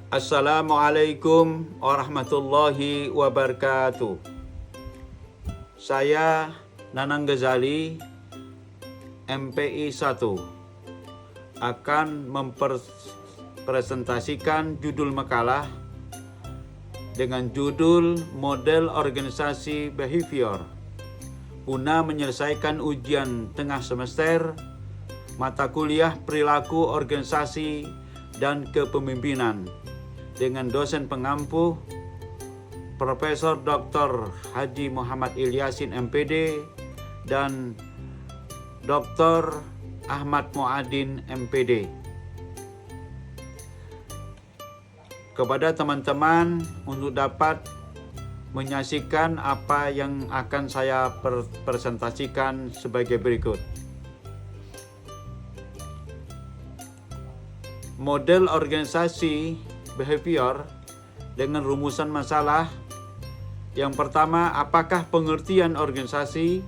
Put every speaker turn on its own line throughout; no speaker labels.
Assalamualaikum warahmatullahi wabarakatuh. Saya Nanang Ghazali, MPI 1, akan mempresentasikan judul makalah dengan judul Model Organisasi Behavior guna menyelesaikan ujian tengah semester mata kuliah Perilaku Organisasi dan Kepemimpinan dengan dosen pengampu Profesor Dr. Haji Muhammad Ilyasin MPD dan Dr. Ahmad Muadin MPD. Kepada teman-teman untuk dapat menyaksikan apa yang akan saya presentasikan sebagai berikut. Model organisasi behavior dengan rumusan masalah. Yang pertama, apakah pengertian organisasi?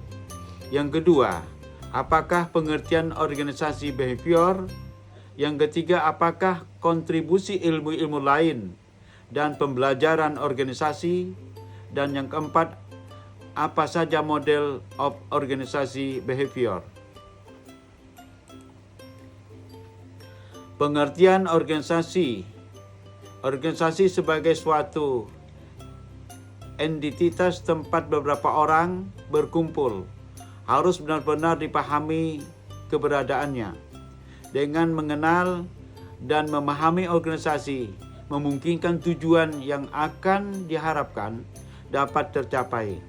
Yang kedua, apakah pengertian organisasi behavior? Yang ketiga, apakah kontribusi ilmu-ilmu lain dan pembelajaran organisasi? Dan yang keempat, apa saja model of organisasi behavior? Pengertian organisasi. Organisasi sebagai suatu entitas tempat beberapa orang berkumpul harus benar-benar dipahami keberadaannya. Dengan mengenal dan memahami organisasi, memungkinkan tujuan yang akan diharapkan dapat tercapai.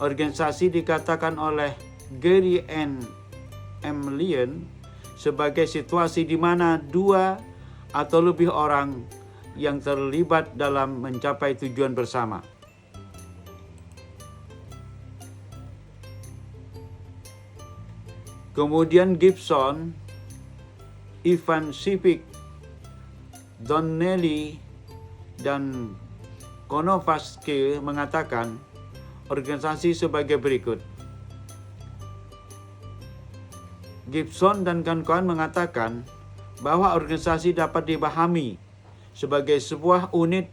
Organisasi dikatakan oleh Gary N. M. Lyon sebagai situasi di mana dua atau lebih orang yang terlibat dalam mencapai tujuan bersama. Kemudian Gibson, Ivan Sivik, Donnelly, dan Konovatsky mengatakan organisasi sebagai berikut. Gibson dan kawan-kawan mengatakan bahwa organisasi dapat dipahami sebagai sebuah unit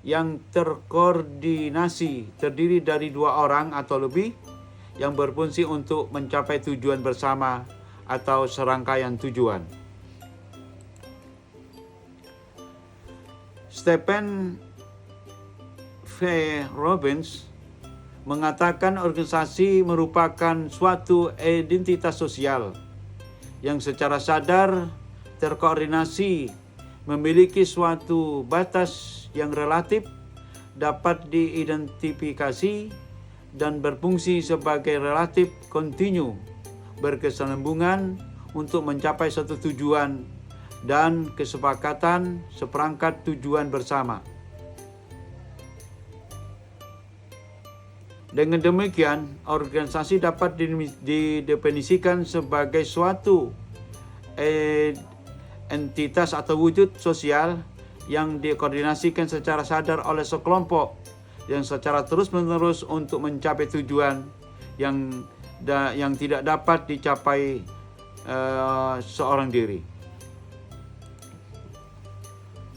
yang terkoordinasi, terdiri dari dua orang atau lebih yang berfungsi untuk mencapai tujuan bersama atau serangkaian tujuan. Stephen V. Robbins mengatakan organisasi merupakan suatu identitas sosial yang secara sadar terkoordinasi, memiliki suatu batas yang relatif, dapat diidentifikasi, dan berfungsi sebagai relatif kontinu, berkesinambungan untuk mencapai satu tujuan dan kesepakatan seperangkat tujuan bersama. Dengan demikian, organisasi dapat didefinisikan sebagai suatu entitas atau wujud sosial yang dikoordinasikan secara sadar oleh sekelompok yang secara terus-menerus untuk mencapai tujuan yang tidak dapat dicapai seorang diri.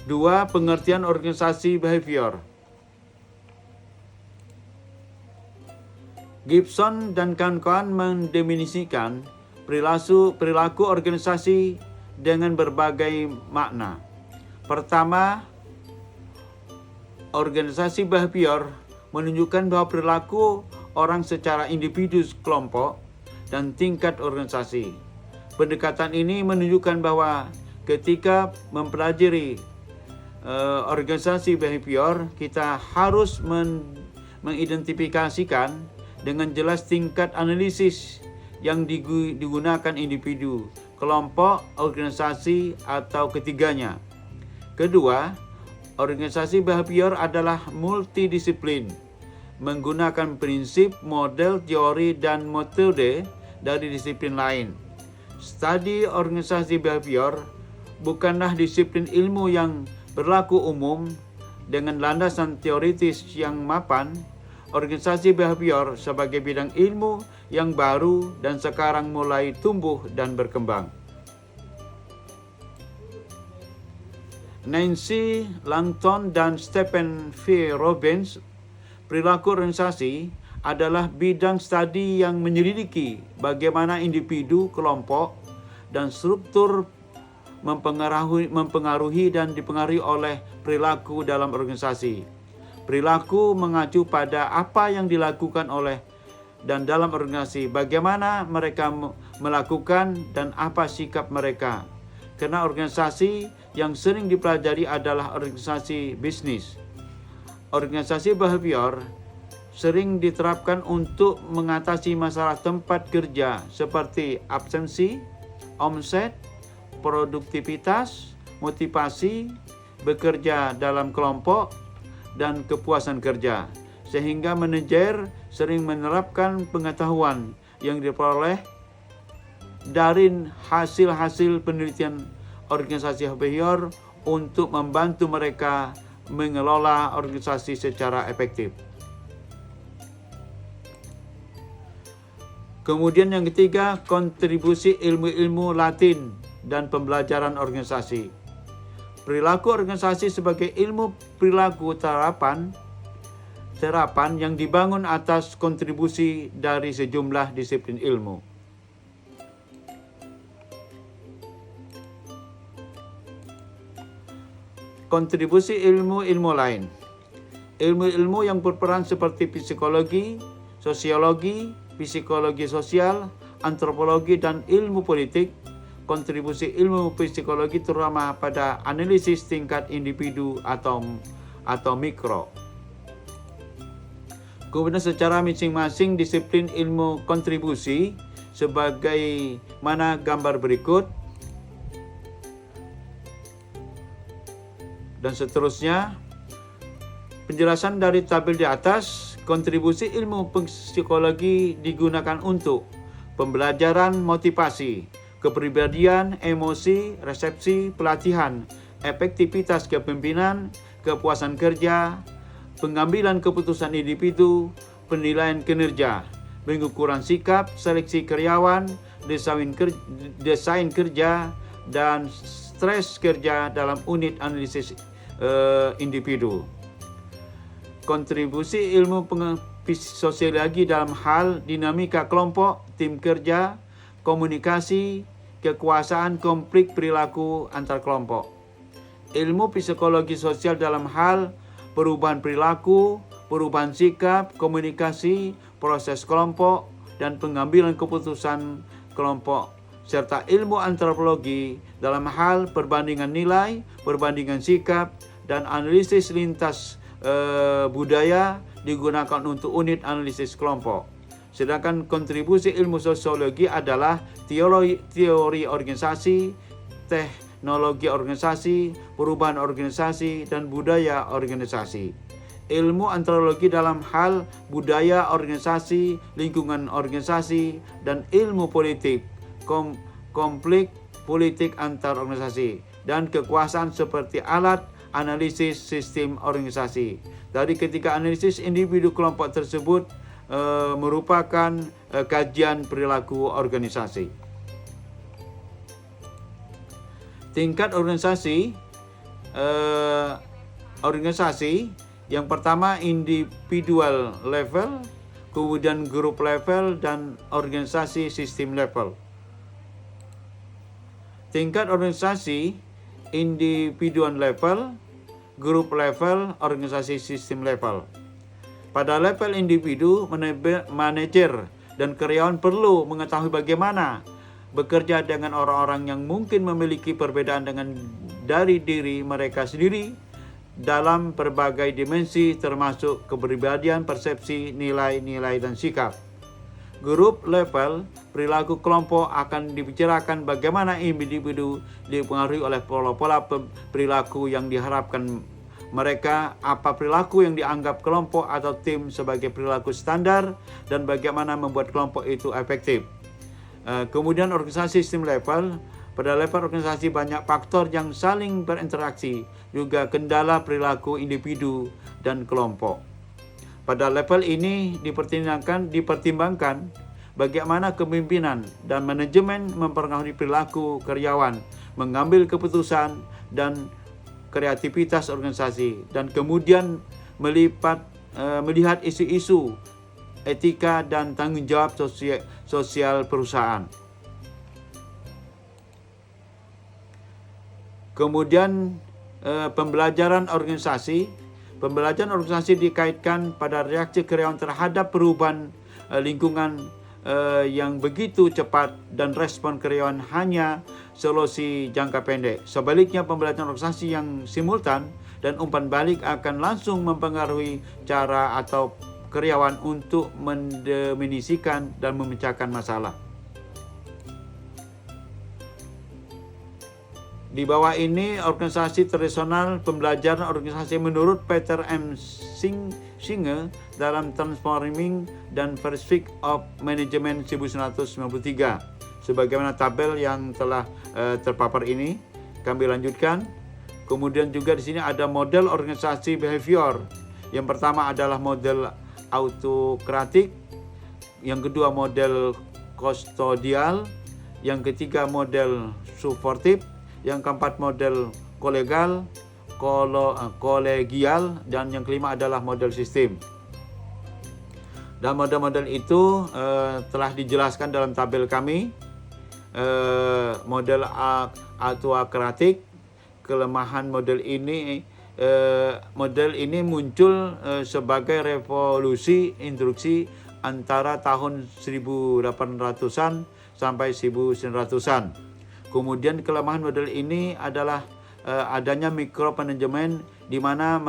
2. Pengertian organisasi behavior. Gibson dan kawan-kawan mendefinisikan perilaku organisasi dengan berbagai makna. Pertama, organisasi behavior menunjukkan bahwa perilaku orang secara individu, kelompok, dan tingkat organisasi. Pendekatan ini menunjukkan bahwa ketika mempelajari organisasi behavior, kita harus mengidentifikasikan dengan jelas tingkat analisis yang digunakan individu, kelompok, organisasi, atau ketiganya. Kedua, organisasi behavior adalah multidisiplin, menggunakan prinsip, model, teori, dan metode dari disiplin lain. Studi organisasi behavior bukanlah disiplin ilmu yang berlaku umum dengan landasan teoritis yang mapan. Organisasi behavior sebagai bidang ilmu yang baru dan sekarang mulai tumbuh dan berkembang. Nancy Langton dan Stephen V. Robbins, perilaku organisasi adalah bidang studi yang menyelidiki bagaimana individu, kelompok, dan struktur mempengaruhi dan dipengaruhi oleh perilaku dalam organisasi. Perilaku mengacu pada apa yang dilakukan oleh dan dalam organisasi, bagaimana mereka melakukan dan apa sikap mereka. Karena organisasi yang sering dipelajari adalah organisasi bisnis. Organisasi behavior sering diterapkan untuk mengatasi masalah tempat kerja seperti absensi, omset, produktivitas, motivasi, bekerja dalam kelompok, dan kepuasan kerja. Sehingga manajer sering menerapkan pengetahuan yang diperoleh dari hasil-hasil penelitian organisasi behavior untuk membantu mereka mengelola organisasi secara efektif. Kemudian yang ketiga, kontribusi ilmu-ilmu Latin dan pembelajaran organisasi. Perilaku organisasi sebagai ilmu perilaku terapan yang dibangun atas kontribusi dari sejumlah disiplin ilmu. Kontribusi ilmu-ilmu lain. Ilmu-ilmu yang berperan seperti psikologi, sosiologi, psikologi sosial, antropologi, dan ilmu politik. Kontribusi ilmu psikologi terutama pada analisis tingkat individu atau mikro. Kemudian secara masing-masing disiplin ilmu kontribusi sebagaimana gambar berikut. Dan seterusnya, penjelasan dari tabel di atas, kontribusi ilmu psikologi digunakan untuk pembelajaran motivasi, kepribadian, emosi, resepsi, pelatihan, efektivitas kepemimpinan, kepuasan kerja, pengambilan keputusan individu, penilaian kinerja, pengukuran sikap, seleksi karyawan, desain kerja, dan stres kerja dalam unit analisis individu. Kontribusi ilmu sosiologi dalam hal dinamika kelompok, tim kerja, komunikasi, kekuasaan, konflik perilaku antar kelompok. Ilmu psikologi sosial dalam hal perubahan perilaku, perubahan sikap, komunikasi, proses kelompok, dan pengambilan keputusan kelompok, serta ilmu antropologi dalam hal perbandingan nilai, perbandingan sikap, dan analisis lintas budaya digunakan untuk unit analisis kelompok. Sedangkan kontribusi ilmu sosiologi adalah teori organisasi, teknologi organisasi, perubahan organisasi, dan budaya organisasi. Ilmu antropologi dalam hal budaya organisasi, lingkungan organisasi, dan ilmu politik, konflik politik antar organisasi, dan kekuasaan seperti alat analisis sistem organisasi. Dari ketika analisis individu kelompok tersebut merupakan kajian perilaku organisasi. Tingkat organisasi yang pertama individual level, kemudian group level, dan organisasi sistem level. Tingkat organisasi individual level, group level, organisasi sistem level. Pada level individu, manajer dan karyawan perlu mengetahui bagaimana bekerja dengan orang-orang yang mungkin memiliki perbedaan dari diri mereka sendiri dalam berbagai dimensi termasuk kepribadian, persepsi, nilai-nilai, dan sikap. Grup level, perilaku kelompok akan dibicarakan bagaimana individu dipengaruhi oleh pola-pola perilaku yang diharapkan mereka, apa perilaku yang dianggap kelompok atau tim sebagai perilaku standar, dan bagaimana membuat kelompok itu efektif. Kemudian organisasi sistem level, pada level organisasi banyak faktor yang saling berinteraksi, juga kendala perilaku individu dan kelompok. Pada level ini dipertimbangkan bagaimana kepemimpinan dan manajemen mempengaruhi perilaku karyawan, mengambil keputusan, dan kreativitas organisasi, dan kemudian melihat isu-isu etika dan tanggung jawab sosial perusahaan. Kemudian pembelajaran organisasi dikaitkan pada reaksi karyawan terhadap perubahan lingkungan yang begitu cepat, dan respon karyawan hanya solusi jangka pendek. Sebaliknya, pembelajaran organisasi yang simultan dan umpan balik akan langsung mempengaruhi cara atau karyawan untuk mendefinisikan dan memecahkan masalah. Di bawah ini organisasi tradisional pembelajaran organisasi menurut Peter M. Singer dalam Transforming dan Perspective of Management 1993. Sebagaimana tabel yang telah terpapar ini, kami lanjutkan. Kemudian juga di sini ada model organisasi behavior. Yang pertama adalah model autokratik, yang kedua model kustodial, yang ketiga model supportive, yang keempat model kolegial, dan yang kelima adalah model sistem. Dan model-model itu telah dijelaskan dalam tabel kami. Model autokratik, kelemahan model ini muncul sebagai revolusi instruksi antara tahun 1800-an sampai 1900-an. Kemudian kelemahan model ini adalah adanya mikromanajemen, di mana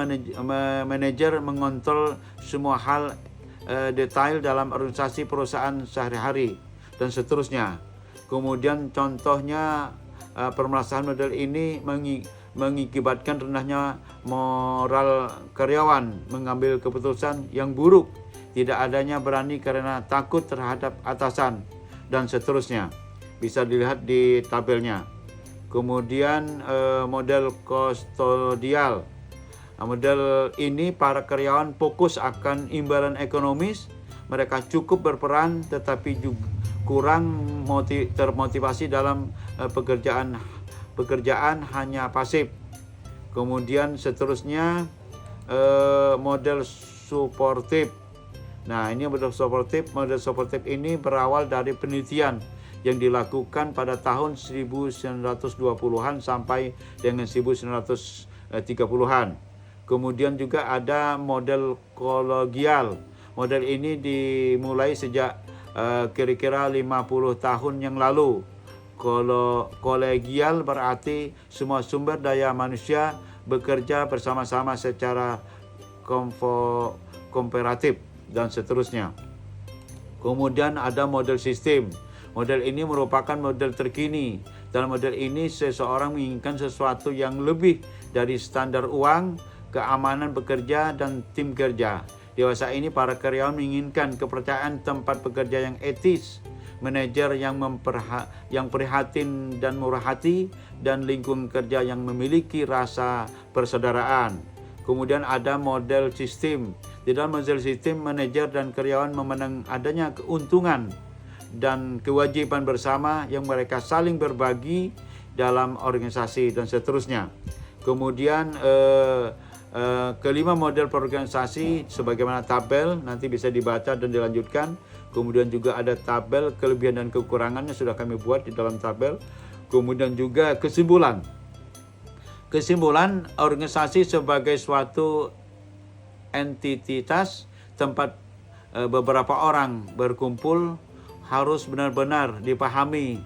manajer mengontrol semua hal detail dalam organisasi perusahaan sehari-hari dan seterusnya. Kemudian contohnya permasalahan model ini mengakibatkan rendahnya moral karyawan, mengambil keputusan yang buruk, tidak adanya berani karena takut terhadap atasan, dan seterusnya. Bisa dilihat di tabelnya. Kemudian model kustodial. Model ini para karyawan fokus akan imbalan ekonomis. Mereka cukup berperan tetapi juga kurang termotivasi dalam pekerjaan hanya pasif. Kemudian seterusnya model suportif. Nah, ini model suportif. Model suportif ini berawal dari penelitian yang dilakukan pada tahun 1920-an sampai dengan 1930-an. Kemudian juga ada model kolegial. Model ini dimulai sejak kira-kira 50 tahun yang lalu. Kolegial berarti semua sumber daya manusia bekerja bersama-sama secara kooperatif dan seterusnya. Kemudian ada model sistem. Model ini merupakan model terkini. Dalam model ini seseorang menginginkan sesuatu yang lebih dari standar uang, keamanan bekerja, dan tim kerja. Dewasa ini para karyawan menginginkan kepercayaan tempat bekerja yang etis, manajer yang prihatin dan murah hati, dan lingkungan kerja yang memiliki rasa persaudaraan. Kemudian ada model sistem. Di dalam model sistem, manajer dan karyawan memandang adanya keuntungan dan kewajiban bersama yang mereka saling berbagi dalam organisasi dan seterusnya. Kemudian kelima model perorganisasi sebagaimana tabel nanti bisa dibaca dan dilanjutkan. Kemudian juga ada tabel kelebihan dan kekurangannya sudah kami buat di dalam tabel. Kemudian juga kesimpulan. Kesimpulan, organisasi sebagai suatu entitas tempat beberapa orang berkumpul harus benar-benar dipahami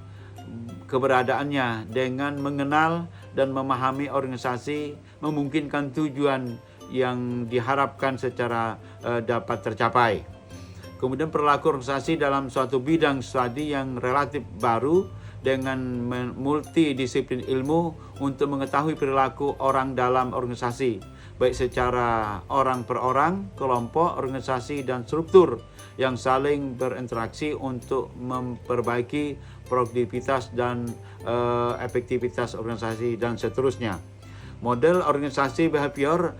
keberadaannya dengan mengenal dan memahami organisasi, memungkinkan tujuan yang diharapkan secara dapat tercapai. Kemudian perilaku organisasi dalam suatu bidang studi yang relatif baru dengan multidisiplin ilmu untuk mengetahui perilaku orang dalam organisasi, baik secara orang per orang, kelompok, organisasi, dan struktur yang saling berinteraksi untuk memperbaiki produktivitas dan efektivitas organisasi dan seterusnya. Model organisasi behavior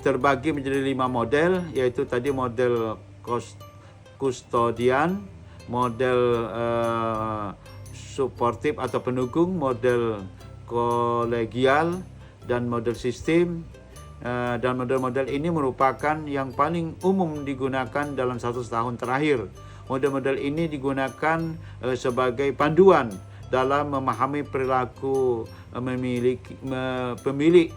terbagi menjadi 5 model, yaitu tadi model kustodian, model suportif atau pendukung, model kolegial dan model sistem. Dan model-model ini merupakan yang paling umum digunakan dalam 1 tahun terakhir. Model-model ini digunakan sebagai panduan dalam memahami perilaku pemilik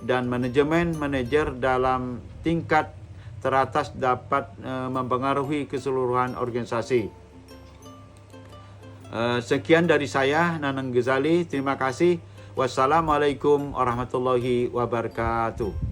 dan manajer dalam tingkat teratas dapat mempengaruhi keseluruhan organisasi. Sekian dari saya, Nanang Ghazali. Terima kasih. Wassalamualaikum warahmatullahi wabarakatuh.